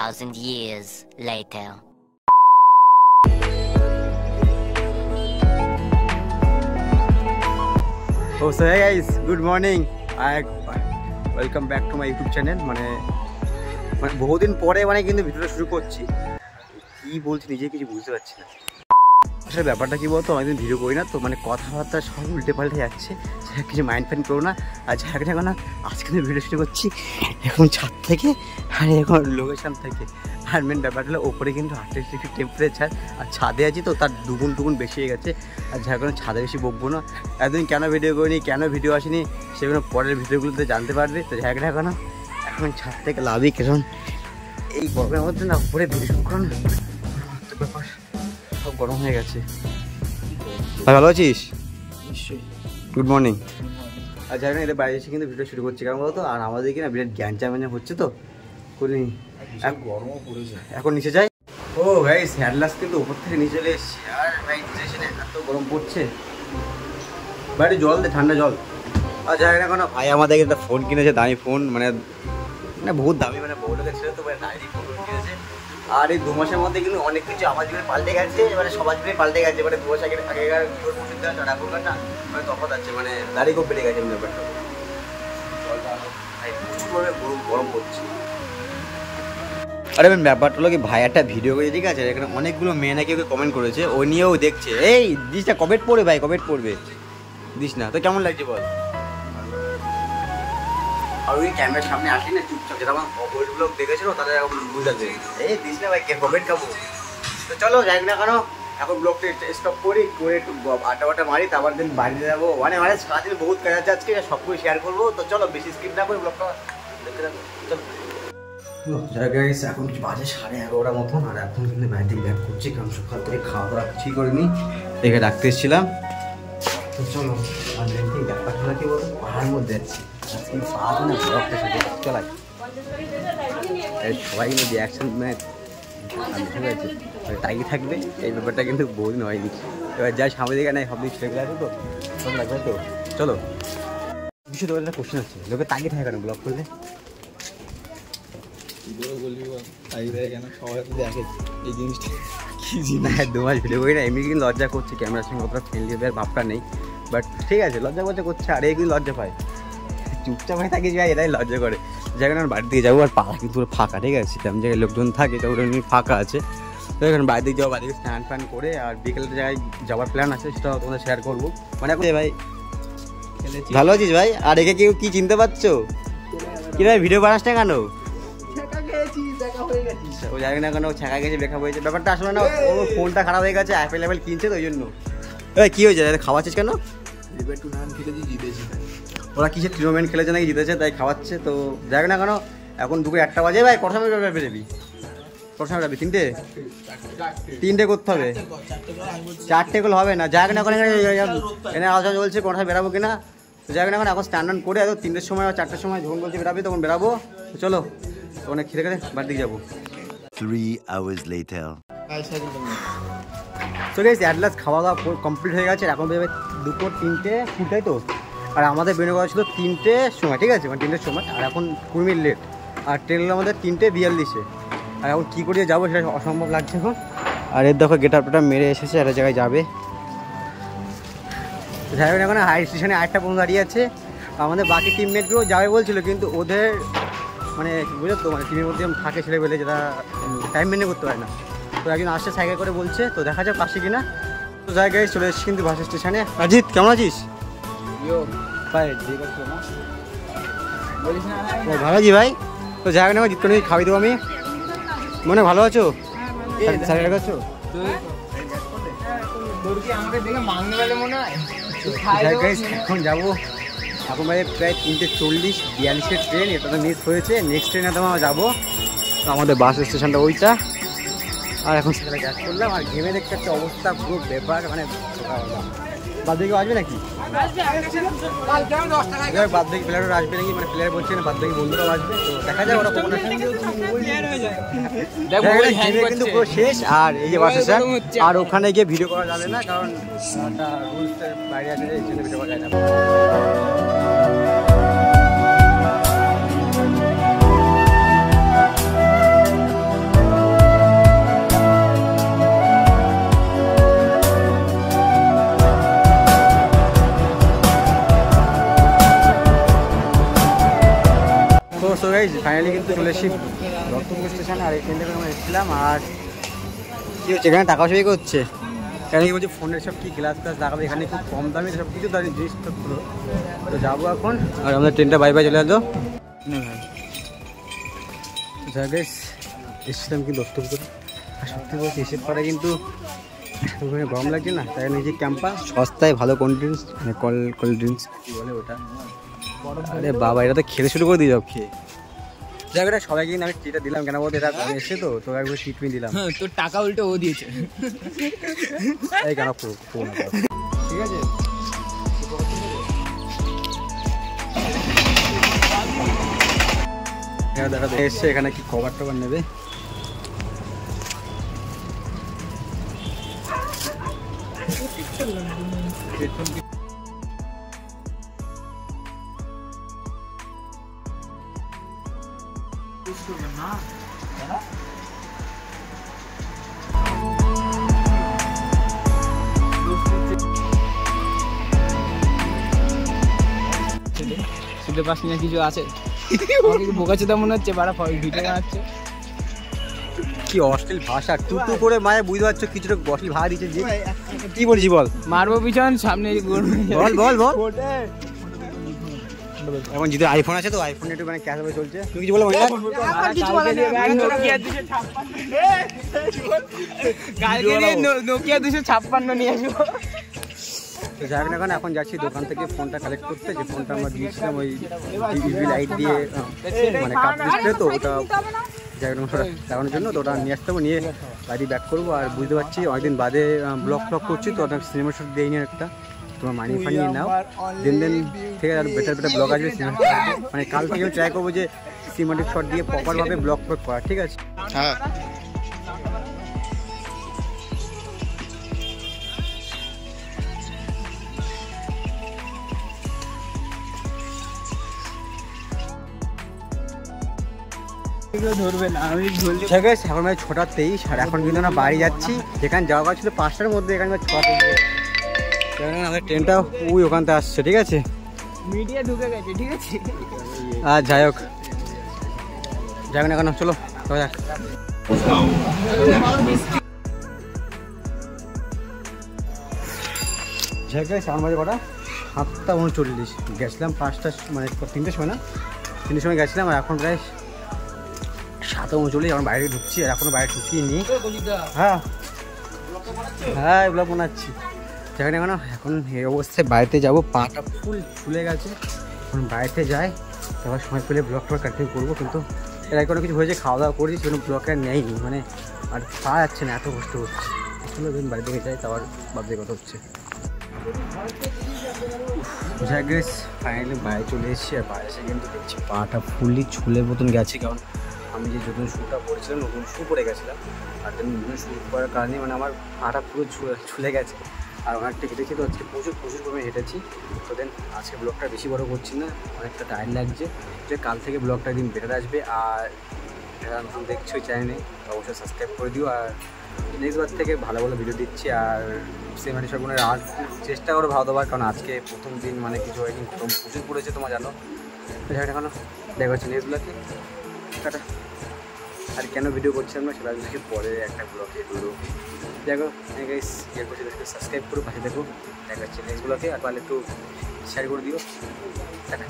2,000 years later. Oh, so hey guys, good morning. Welcome back to my YouTube channel. মানে বহুদিন পরে কিন্তু ভিডিওটা শুরু করছি। কি বলছি নিজে কিছু বুঝতে পারছি না। আসলে ব্যাপারটা কি বলতো, অনেকদিন ভিডিও করি না তো, মানে কথাবার্তা সব উল্টে পাল্টে যাচ্ছে। কিছু মাইন্ড ফাইন্ড করো না। আর যাকে না আজকে ভিডিও শুরু করছি এখন ছাদ থেকে, আর এখন লোকেশন থেকে। আর মেন ব্যাপারটা হলো ওপরে কিন্তু 28 ডিগ্রি টেম্পারেচার, আর ছাদে আছি তো তার দুগুণ বেশি হয়ে গেছে। আর যার কারণে ছাদে বেশি বকবো না। এতদিন কেন ভিডিও করিনি, কেন ভিডিও আসেনি, সেগুলো পরের ভিডিওগুলোতে জানতে পারবে। তো যাকে না এখন ছাদ থেকে লাভই, কারণ এই গরমের মধ্যে না উপরে ভিডিও শুরু করো না, ব্যাপার সব গরম হয়ে গেছে। ভালো আছিস? নিশ্চয়ই। Good morning. আর যাই না, এদের বাইরে এসে কিন্তু ভিডিও শুরু করছি কারণ বলতো, আর আমাদের কি না বিরাট জ্ঞান চামেঞ্জা হচ্ছে তো করিনি। গরমও পড়েছে, এখন নিচে যাই। ও ভাই স্যাডলাস কিন্তু উপর থেকে নিচে চলে এসছে। আর ভাই এত গরম পড়ছে, বাইরে জল দে, ঠান্ডা জল। আর যাই না কোনো ভাই আমাদের একটা ফোন কিনেছে, দামি ফোন, মানে বহুত দামি, মানে বড় লোকের ছিল তো, ডাইরেক্ট ফোন কিনেছে। আর এই 2 মাসের মধ্যে কিন্তু অনেক কিছু আমার জীবনে পাল্টে গেছে, মানে সবার জীবনে পাল্টে গেছে। মানে 2 মাস আগেকার এখনকার না মানে তফাৎ আছে, মানে দাঁড়িয়ে খুব বেড়ে গেছে ব্যাপারটা। গরম পড়ছে। আরে ব্যাপারটা হলো কি, ভাই একটা ভিডিও করে, ঠিক আছে, এখানে অনেকগুলো মেয়ে নাকি ওকে কমেন্ট করেছে, ও নিয়েও দেখছে। এই দিস না, কমেন্ট পড়বে ভাই, কমেন্ট পড়বে, দিস না তো কেমন লাগছে বল। আর ওই ক্যামেরার সামনে আসি না চুপচাপ, যেটা আমার ওল্ড ব্লগ দেখেছিল তাদের এখন বুঝাতে, এই দিস না ভাই, কমেন্ট খাবো। তো চলো যাই না কেন, এখন ব্লগটা স্টপ করি, করে একটু আড্ডা মারি, তারপর দিন বাড়িতে যাবো। মানে সারাদিন বহুত কাজ আছে আজকে, সব কিছু শেয়ার করবো। তো চলো বেশি স্কিপ না করে ব্লগটা দেখতে থাকো, চলো। এখন বাজে 11:30 মতন, আর এখন কিন্তু বাইরে থেকে ব্যাক করছি, কারণ সকাল থেকে খাওয়া দাওয়া কিছুই করিনি, এখানে রাখতে এসেছিলাম। তো চলো, আর ব্যাপারটা কি বলতো, পাহাড়ের মধ্যে যাচ্ছি আজকে, পাহাড় না ব্লগটা সাথে চলাই সবাই কিন্তু রিয়াকশন মানে টাইগে থাকবে, এই ব্যাপারটা কিন্তু বহুদিন হয়নি। এবার যাই সামনে দিকে নাই, সব দিন ছেলেগুলো আছে তো সব লাগবে। তো চলো, বিষয় তো একটা কোশ্চেন আছে, লোকে তাগিয়ে থাকে কেন ব্লগ করলে? এই জিনিসটা কি জিনিস, 2 মাস ভিডিও করি না, এমনি কিন্তু লজ্জা করছে, ক্যামেরার সঙ্গে অতটা ফ্রেন্ডলি আর ভাবটা নেই। বাট ঠিক আছে, লজ্জা করছে, আর এই কিন্তু লজ্জা পায়, চুপচাপ হয়ে থাকে যায়, এটাই লজ্জা করে। যেখানে আমার বাড়ির দিকে যাবো, আর পাড়া কিন্তু পুরো ফাঁকা, ঠিক আছে, তেমন জায়গায় লোকজন থাকে, তো ওটা ফাঁকা আছে। তো এখানে বাড়ির দিকে যাবো, বাড়ি থেকে স্নান ফান করে, আর বিকেলের জায়গায় যাওয়ার প্ল্যান আছে, সেটাও তোমাদের শেয়ার করবো। মানে এখন ভাই ভালো আছিস ভাই? আর একে কেউ কি চিনতে পারছো কি ভাই? ভিডিও বানাস না কেন? ও জানি না কেন ছেঁকা গেছে, দেখা হয়েছে। ব্যাপারটা আসলে না, ও ফোনটা খারাপ হয়ে গেছে, অ্যাপেল কিনছে তো ওই জন্য। কি হয়েছে, খাওয়াচ্ছিস কেন? ওরা কিসের টুর্নামেন্ট খেলেছে নাকি জিতেছে, তাই খাওয়াচ্ছে। তো যাক না কেন, এখন দুপুরে 1টা বাজে। ভাই কটার সময় বেরোবি? কটার সময় যাবি? 3টে করতে হবে, 4টে করলে হবে না। যাক না এখন এখানে আলোচনা চলছে কটার সময় বেরাবো কিনা। তো যাক না এখন স্ট্যান্ড করে এত 3টের সময় বা 4টের সময় যখন বলছে বেরাবি তখন বেরাবো। তো চলো, অনেক খেতে খেতে বাড়ির দিকে যাবো। 3 hours later. তো গাইস অ্যাট লাস্ট খাওয়া দাওয়া কমপ্লিট হয়ে গেছে, এখন বেরোবে দুপুর 3টে ফুটাই তো। আর আমাদের বেরোনো করা ছিল 3টের সময়, ঠিক আছে, মানে 3টের সময়, আর এখন 20 মিনিট লেট। আর ট্রেন হলো আমাদের 3:42-এ। আর এখন কী করে যাবো সেটা অসম্ভব লাগছে এখন। আর এর দেখো গেট আপটা মেরে এসেছে, একটা জায়গায় যাবে। যাই হোক, এখন হাই স্টেশনে 8টা পর্যন্ত দাঁড়িয়ে আছে। আমাদের বাকি টিমমেটগুলো যাবে বলছিল, কিন্তু ওদের মানে বুঝলো তো, মানে টিমের মধ্যে থাকে ছেলে পেলে যারা টাইম মেনে করতে পারে না। তো একজন আসছে সাইকেল করে বলছে, তো দেখা যাক আসে কিনা। তো জায়গায় চলে এসেছি কিন্তু বাস স্টেশনে। অজিত কেমন আছিস? ভালো আছি ভাই। তো যাই হোক না, জিতকে নিয়ে খাওয়াই দেবো আমি। মনে ভালো আছো? আছো? এখন যাবো, এখন বাজে প্রায় 3:40, 42-এর ট্রেন, এটা তো মিস হয়েছে। নেক্সট ট্রেনে তো আমরা যাবো। তো আমাদের বাস স্টেশনটা ওইটা। আর এখন সেখানে গ্যাস করলাম, আর ঘেমে দেখতে একটা অবস্থা পুরো ব্যাপার, মানে বাদ দিকে আসবে নাকি? বাদ দিকে প্লেয়ারও আসবে নাকি, মানে প্লেয়ার বলছে না, বাদ দিকে বন্ধুরাও আসবে। তো দেখা যায় ওরা কিন্তু পুরো শেষ। আর এই যে বাস স্টেশন, আর ওখানে গিয়ে ভিডিও করা যাবে না, কারণ একটা রুলসের বাইরে আছে, এই জন্য ভিডিও করা যায় না। গাইস ফাইনালি কিন্তু চলে এসেছি দত্তপুর স্টেশনে। আর এখান থেকে আমরা এসেছিলাম। আর কি হচ্ছে এখানে টাকা পয়সা করছে, এখানে বলছে ফোনের সব কি গ্লাস ট্লাস লাগাবে, এখানে খুব কম দামে সব কিছু জিনিসপত্র। তো যাবো এখন। আর আমাদের ট্রেনটা বাই বাই চলে আসলো। গাইস এসেছিলাম কিন্তু দত্তপুরে। আর সত্যি বলছি এসে পরে কিন্তু ওখানে গরম লাগছে না, তাই নিজে ক্যাম্পা সস্তায় ভালো কোল্ড ড্রিঙ্কস, মানে কোল্ড ড্রিঙ্কস কী বলে ওটা। আরে বাবা এটা তো খেতে শুরু করে দিই সব খেয়ে। যাই হোক সবাইকে কিন্তু আমি ট্রিটটা দিলাম, কেন বলতে এটা এসে তো তোকে একবার ট্রিট দিলাম। তোর টাকা উল্টে ও দিয়েছে। এই কেন ঠিক আছে। দেখা এসছে এখানে কি কভার টভার নেবে। শুনতে পাস না কিছু আছে? বোকাচোদা মনে হচ্ছে, বাড়া ভিডিও বানাচ্ছে। কি অশ্লীল ভাষা, টুটু করে মায়ে বুঝতে পারছো কিছুটা অশ্লীল ভাষা দিচ্ছে যে। কি বলছি বল? মারবো পিছন সামনে বল বল বল। এখন যদি আইফোন আছে তো আইফোন একটু মানে ক্যাশ হবে চলছে। তুমি কিছু বলো? নোকিয়া 256 নিয়ে আসবো। তো যাই না, এখন যাচ্ছি দোকান থেকে ফোনটা কালেক্ট করতে, যে ফোনটা আমরা দিয়েছিলাম ওই ইভি লাইট দিয়ে মানে কাপ ডিসপ্লে, তো ওটা যাই না লাগানোর জন্য তো ওটা নিয়ে আসতে হবে, নিয়ে বাড়ি ব্যাক করবো। আর বুঝতে পারছি অনেকদিন বাদে ব্লগ করছি, তো ওটা সিনেমা শুট দিয়ে নিয়ে একটা তোমার মানি ফানি নাও দেন ঠিক আছে। আর বেটার ব্লগ আসবে সিনেমা, মানে কাল থেকে ট্রাই করবো যে সিনেমাটিক শট দিয়ে প্রপারভাবে ব্লগ করা, ঠিক আছে? হ্যাঁ। ধরবে না, আমি ঠিক আছে। এখন মানে 6:23 আর এখন কিন্তু আমরা বাড়ি যাচ্ছি। যেখানে যাওয়া ছিল 5টার মধ্যে, এখানে 6:23। আমাদের ট্রেনটা ওই ওখান থেকে আসছে, ঠিক আছে? মিডিয়া ঢুকে গেছে, ঠিক আছে। আর যাই হোক না কেন, চলো যাক। আমার বাজে কটা 7:39, গেছিলাম 5টা মানে 3টের সময় না, 3টের সময় গেছিলাম। আর এখন প্রায় 7:39, এখন বাইরে ঢুকছি। আর এখনো বাইরে ঢুকিয়ে নি। হ্যাঁ হ্যাঁ এগুলো বানাচ্ছি। যেখানে এখন এই অবস্থায় বাড়িতে যাবো, পাটা ফুল ফুলে গেছে। এখন বাড়িতে যাই, তারপর সময় পেলে ব্লগটা কন্টিনিউ করবো। কিন্তু এর আগে কোনো কিছু হয়েছে, খাওয়া দাওয়া করেছি, সেখানে ব্লগটা নেয়নি, মানে আর পাওয়া যাচ্ছে না, এত কষ্ট হচ্ছে। চলো দিন বাড়ি থেকে যাই, তারপর ভাবতে কথা হচ্ছে। যাই গেস ফাইনালি বাইরে চলে এসেছি। আর বাইরে এসে কিন্তু দেখছি পাটা ফুললি ছুলের মতন গেছে, কারণ আমি যে নতুন শ্যুটা পরেছিলাম, নতুন শ্যু পরে গেছিলাম। আর নতুন শ্যু পরার কারণে মানে আমার পাটা পুরো ছুলে গেছে। আর অনেকটা হেঁটেছি, তো আজকে প্রচুর পরিমাণে হেঁটেছি। তো দেন আজকে ব্লগটা বেশি বড় করছি না, অনেকটা টায়ার্ড লাগছে। যে কাল থেকে ব্লগটা একদিন বেটার আসবে। আর নতুন দেখছো চ্যানেলে অবশ্যই সাবস্ক্রাইব করে দিও। আর নেক্সট বার থেকে ভালো ভালো ভিডিও দিচ্ছি। আর সিনেমাটিক শটগুলোর আর চেষ্টা করো ভালো দেওয়ার, কারণ আজকে প্রথম দিন মানে কিছু হয়নি, গরম প্রচুর পড়েছে তোমার জানো। তো যাই না কেন, দেখা হচ্ছে নেক্সট ব্লগে। টাটা। আর কেন ভিডিও করছিলাম না সেটা দেখে পরে একটা ব্লগে ভিডিও দেখো। গাইস ইয়ে করছি, সাবস্ক্রাইব করো, পাশে দেখো। দেখা হচ্ছে নেক্সট ব্লগে। আর তাহলে একটু শেয়ার করে দিও। টাটা।